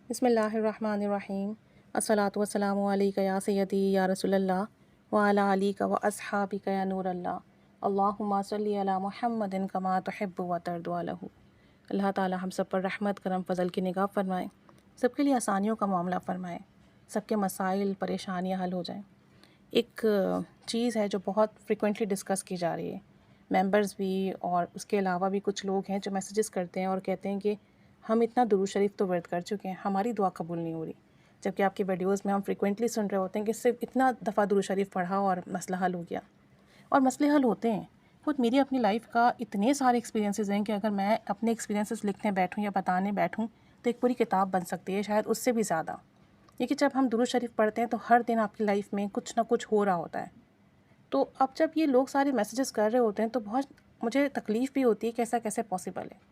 بسم اللہ الرحمن الرحیم الصلاۃ والسلام علیک یا سیدی یا رسول اللہ وعلی علیک و اصحابک یا نور اللہ اللہم صلی علی محمد کما تحب و ترضی له۔ اللہ تعالی ہم سب پر رحمت کرم فضل کی نگاہ فرمائے، سب کے لیے آسانیوں کا معاملہ فرمائے، سب کے مسائل پریشانیاں حل ہو جائیں۔ ایک چیز ہے جو بہت فریکوینٹلی ڈسکس کی جا رہی ہے، ممبرز بھی اور اس کے علاوہ بھی کچھ لوگ ہیں جو میسیجز کرتے ہیں اور کہتے ہیں کہ ہم اتنا درود شریف تو ورد کر چکے ہیں، ہماری دعا قبول نہیں ہو رہی، جبکہ آپ کی ویڈیوز میں ہم فریکوینٹلی سن رہے ہوتے ہیں کہ صرف اتنا دفعہ درود شریف پڑھا اور مسئلہ حل ہو گیا، اور مسئلے حل ہوتے ہیں۔ خود میری اپنی لائف کا اتنے سارے ایکسپیرینسز ہیں کہ اگر میں اپنے ایکسپیرینسز لکھنے بیٹھوں یا بتانے بیٹھوں تو ایک پوری کتاب بن سکتی ہے، شاید اس سے بھی زیادہ۔ یہ کہ جب ہم درود شریف پڑھتے ہیں تو ہر دن آپ کی لائف میں کچھ نہ کچھ ہو رہا ہوتا ہے، تو اب جب یہ لوگ سارے میسیجز کر رہے ہوتے ہیں تو بہت مجھے تکلیف بھی ہوتی ہے کہ ایسا کیسے پاسبل ہے۔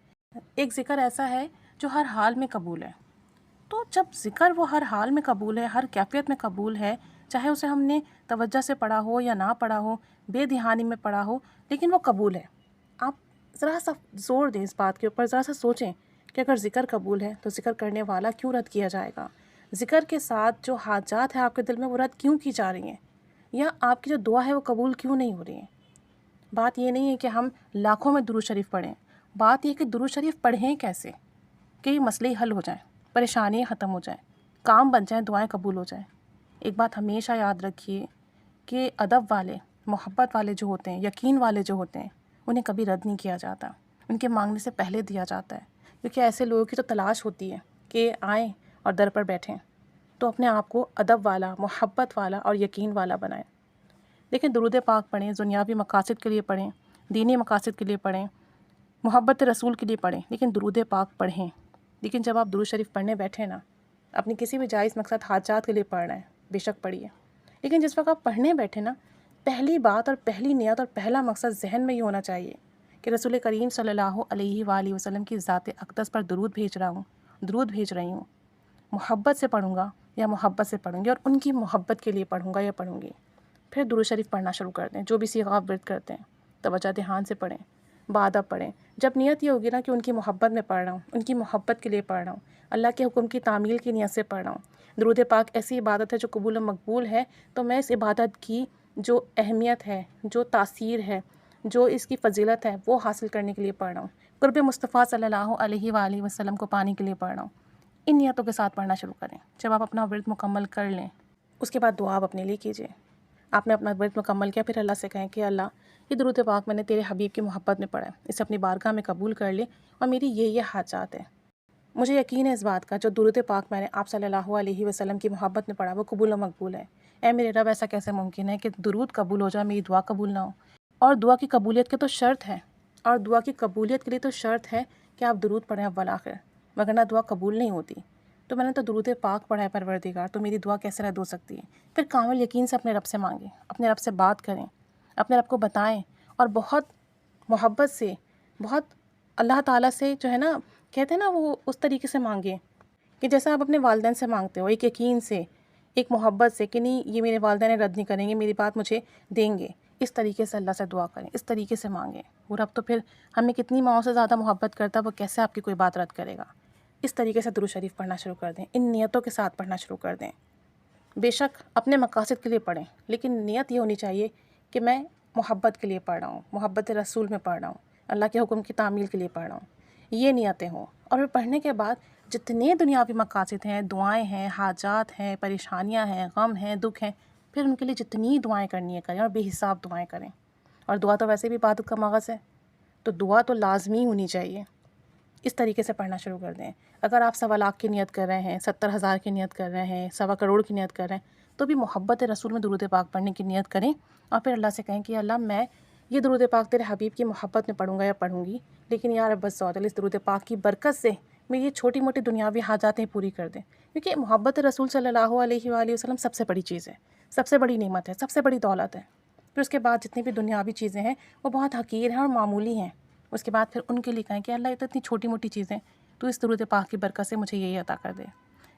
ایک ذکر ایسا ہے جو ہر حال میں قبول ہے، تو جب ذکر وہ ہر حال میں قبول ہے، ہر کیفیت میں قبول ہے، چاہے اسے ہم نے توجہ سے پڑھا ہو یا نہ پڑھا ہو، بے دھیانی میں پڑھا ہو، لیکن وہ قبول ہے۔ آپ ذرا سا زور دیں اس بات کے اوپر، ذرا سا سوچیں کہ اگر ذکر قبول ہے تو ذکر کرنے والا کیوں رد کیا جائے گا؟ ذکر کے ساتھ جو حاجات ہیں آپ کے دل میں وہ رد کیوں کی جا رہی ہیں؟ یا آپ کی جو دعا ہے وہ قبول کیوں نہیں ہو رہی ہے؟ بات یہ نہیں ہے کہ ہم لاکھوں میں درود شریف پڑھیں، بات یہ کہ درود شریف پڑھیں کیسے کہ یہ مسئلے حل ہو جائیں، پریشانیاں ختم ہو جائیں، کام بن جائیں، دعائیں قبول ہو جائیں۔ ایک بات ہمیشہ یاد رکھیے کہ ادب والے، محبت والے جو ہوتے ہیں، یقین والے جو ہوتے ہیں، انہیں کبھی رد نہیں کیا جاتا، ان کے مانگنے سے پہلے دیا جاتا ہے، کیونکہ ایسے لوگوں کی تو تلاش ہوتی ہے کہ آئیں اور در پر بیٹھیں، تو اپنے آپ کو ادب والا، محبت والا اور یقین والا بنائیں۔ لیکن درود پاک پڑھیں، دنیاوی مقاصد کے لیے پڑھیں، دینی مقاصد کے لیے پڑھیں، محبت رسول کے لیے پڑھیں، لیکن درود پاک پڑھیں۔ لیکن جب آپ درود شریف پڑھنے بیٹھیں نا، اپنی کسی بھی جائز مقصد حاجات کے لیے پڑھ رہے ہیں، بے شک پڑھیے، لیکن جس وقت آپ پڑھنے بیٹھیں نا، پہلی بات اور پہلی نیت اور پہلا مقصد ذہن میں یہ ہونا چاہیے کہ رسول کریم صلی اللہ علیہ وآلہ وسلم کی ذات اقدس پر درود بھیج رہا ہوں، درود بھیج رہی ہوں، محبت سے پڑھوں گا یا محبت سے پڑھوں گی، اور ان کی محبت کے لیے پڑھوں گا یا پڑھوں گی۔ پھر درود شریف پڑھنا شروع کر دیں، جو بھی صیغہ آپ ورد کرتے ہیں، توجہ دھیان سے پڑھیں، بادب پڑھیں۔ جب نیت یہ ہوگی نا کہ ان کی محبت میں پڑھ رہا ہوں، ان کی محبت کے لیے پڑھ رہا ہوں، اللہ کے حکم کی تعمیل کی نیت سے پڑھ رہا ہوں، درود پاک ایسی عبادت ہے جو قبول و مقبول ہے، تو میں اس عبادت کی جو اہمیت ہے، جو تاثیر ہے، جو اس کی فضیلت ہے، وہ حاصل کرنے کے لیے پڑھ رہا ہوں، قرب مصطفیٰ صلی اللہ علیہ وآلہ وسلم کو پانے کے لیے پڑھ رہا ہوں۔ ان نیتوں کے ساتھ پڑھنا شروع کریں۔ جب آپ اپنا ورد مکمل کر لیں، اس کے بعد دعا آپ اپنے لیے کیجیے۔ آپ نے اپنا ورد مکمل کیا، پھر اللہ سے کہیں کہ اللہ، یہ درود پاک میں نے تیرے حبیب کی محبت میں پڑھا ہے، اسے اپنی بارگاہ میں قبول کر لے، اور میری یہ حاجات ہیں۔ مجھے یقین ہے اس بات کا، جو درود پاک میں نے آپ صلی اللہ علیہ وسلم کی محبت میں پڑھا وہ قبول و مقبول ہے۔ اے میرے رب، ایسا کیسے ممکن ہے کہ درود قبول ہو جائے، میری دعا قبول نہ ہو؟ اور دعا کی قبولیت کے تو شرط ہے، اور دعا کی قبولیت کے لیے تو شرط ہے کہ آپ درود پڑھیں اول آخر، وگرنہ دعا قبول نہیں ہوتی۔ تو میں نے تو درود پاک پڑھا ہے پروردگار، تو میری دعا کیسے رد ہو سکتی ہے؟ پھر کامل یقین سے اپنے رب سے مانگیں، اپنے رب سے بات کریں، اپنے رب کو بتائیں، اور بہت محبت سے، بہت اللہ تعالیٰ سے جو ہے نا، کہتے ہیں نا، وہ اس طریقے سے مانگیں کہ جیسا آپ اپنے والدین سے مانگتے ہو، ایک یقین سے، ایک محبت سے کہ نہیں، یہ میرے والدین رد نہیں کریں گے، میری بات مجھے دیں گے۔ اس طریقے سے اللہ سے دعا کریں، اس طریقے سے مانگیں۔ وہ رب تو پھر ہمیں کتنی ماؤں سے زیادہ محبت کرتا ہے، وہ کیسے آپ کی کوئی بات رد کرے گا؟ اس طریقے سے درود شریف پڑھنا شروع کر دیں، ان نیتوں کے ساتھ پڑھنا شروع کر دیں۔ بے شک اپنے مقاصد کے لیے پڑھیں، لیکن نیت یہ ہونی چاہیے کہ میں محبت کے لیے پڑھ رہا ہوں، محبت رسول میں پڑھ رہا ہوں، اللہ کے حکم کی تعمیل کے لیے پڑھ رہا ہوں، یہ نیتیں ہوں۔ اور پھر پڑھنے کے بعد جتنے دنیاوی مقاصد ہیں، دعائیں ہیں، حاجات ہیں، پریشانیاں ہیں، غم ہیں، دکھ ہیں، پھر ان کے لیے جتنی دعائیں کرنی ہے کریں، اور بے حساب دعائیں کریں۔ اور دعا تو ویسے بھی عبادت کا مغز ہے، تو دعا تو لازمی ہونی چاہیے۔ اس طریقے سے پڑھنا شروع کر دیں۔ اگر آپ 1.25 کی نیت کر رہے ہیں، 70,000 کی نیت کر رہے ہیں، 1.25 کی نیت کر رہے ہیں، تو بھی محبت رسول میں درود پاک پڑھنے کی نیت کریں، اور پھر اللہ سے کہیں کہ اللہ، میں یہ درود پاک تیرے حبیب کی محبت میں پڑھوں گا یا پڑھوں گی، لیکن یا رب السعود، اس درود پاک کی برکت سے میری یہ چھوٹی موٹی دنیاوی حاجاتیں پوری کر دیں، کیونکہ محبت رسول صلی اللہ علیہ وآلہ وسلم سب سے بڑی چیز ہے، سب سے بڑی نعمت ہے، سب سے بڑی دولت ہے۔ پھر اس کے بعد جتنی بھی دنیاوی چیزیں ہیں وہ بہت حقیر ہیں اور معمولی ہیں، اس کے بعد پھر ان کے لیے کہیں کہ اللہ، یہ تو اتنی چھوٹی موٹی چیزیں، تو اس درود پاک کی برکت سے مجھے یہی عطا کر دے۔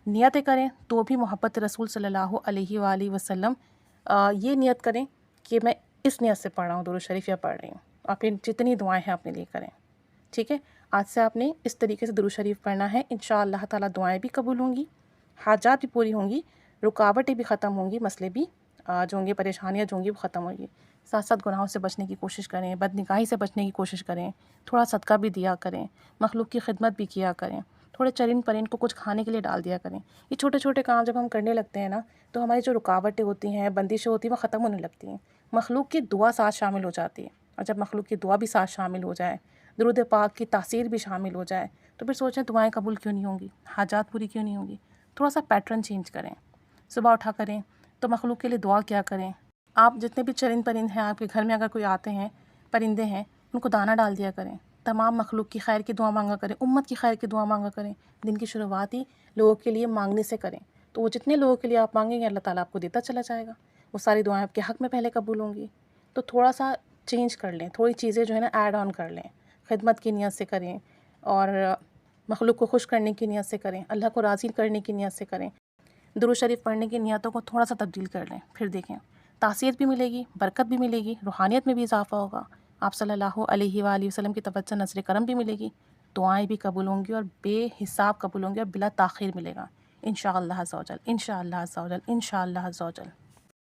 نیتیں کریں تو بھی محبت رسول صلی اللہ علیہ وآلہ وسلم، یہ نیت کریں کہ میں اس نیت سے پڑھ رہا ہوں درود شریف یا پڑھ رہی ہوں، اور پھر جتنی دعائیں ہیں اپنے لیے کریں، ٹھیک ہے؟ آج سے آپ نے اس طریقے سے درود شریف پڑھنا ہے، انشاءاللہ تعالیٰ دعائیں بھی قبول ہوں گی، حاجات بھی پوری ہوں گی، رکاوٹیں بھی ختم ہوں گی، مسئلے بھی جو ہوں گے، پریشانیاں جو ہوں گی وہ ختم ہوں گی۔ ساتھ ساتھ گناہوں سے بچنے کی کوشش کریں، بد نگاہی سے بچنے کی کوشش کریں، تھوڑا صدقہ بھی دیا کریں، مخلوق کی خدمت بھی کیا کریں، تھوڑے چرند پرند کو کچھ کھانے کے لیے ڈال دیا کریں۔ یہ چھوٹے چھوٹے کام جب ہم کرنے لگتے ہیں نا، تو ہماری جو رکاوٹیں ہوتی ہیں، بندشیں ہوتی ہیں، وہ ختم ہونے لگتی ہیں، مخلوق کی دعا ساتھ شامل ہو جاتی ہے۔ اور جب مخلوق کی دعا بھی ساتھ شامل ہو جائے، درود پاک کی تاثیر بھی شامل ہو جائے، تو پھر سوچیں دعائیں قبول کیوں نہیں ہوں گی، حاجات پوری کیوں نہیں ہوں گی۔ تھوڑا سا پیٹرن چینج کریں، صبح اٹھا کریں تو مخلوق کے لیے دعا کیا کریں۔ آپ جتنے بھی چرند پرند ہیں، آپ کے گھر میں اگر کوئی آتے ہیں، پرندے ہیں، ان کو دانہ ڈال دیا کریں، تمام مخلوق کی خیر کی دعا مانگا کریں، امت کی خیر کی دعا مانگا کریں۔ دن کی شروعات ہی لوگوں کے لیے مانگنے سے کریں، تو وہ جتنے لوگوں کے لیے آپ مانگیں گے اللہ تعالیٰ آپ کو دیتا چلا جائے گا، وہ ساری دعائیں آپ کے حق میں پہلے قبول ہوں گی۔ تو تھوڑا سا چینج کر لیں، تھوڑی چیزیں جو ہے نا ایڈ آن کر لیں، خدمت کی نیت سے کریں، اور مخلوق کو خوش کرنے کی نیت سے کریں، اللہ کو راضی کرنے کی نیت سے کریں۔ درود شریف پڑھنے کی نیتوں کو تھوڑا سا تبدیل کر لیں، پھر دیکھیں تاثیر بھی ملے گی، برکت بھی ملے گی، روحانیت میں بھی اضافہ ہوگا، آپ صلی اللہ علیہ وآلہ وسلم کی توجہ نظر کرم بھی ملے گی، دعائیں بھی قبول ہوں گی، اور بے حساب قبول ہوں گی، اور بلا تاخیر ملے گا، انشاءاللہ عز و جل، انشاءاللہ عز و جل، انشاءاللہ عز و جل۔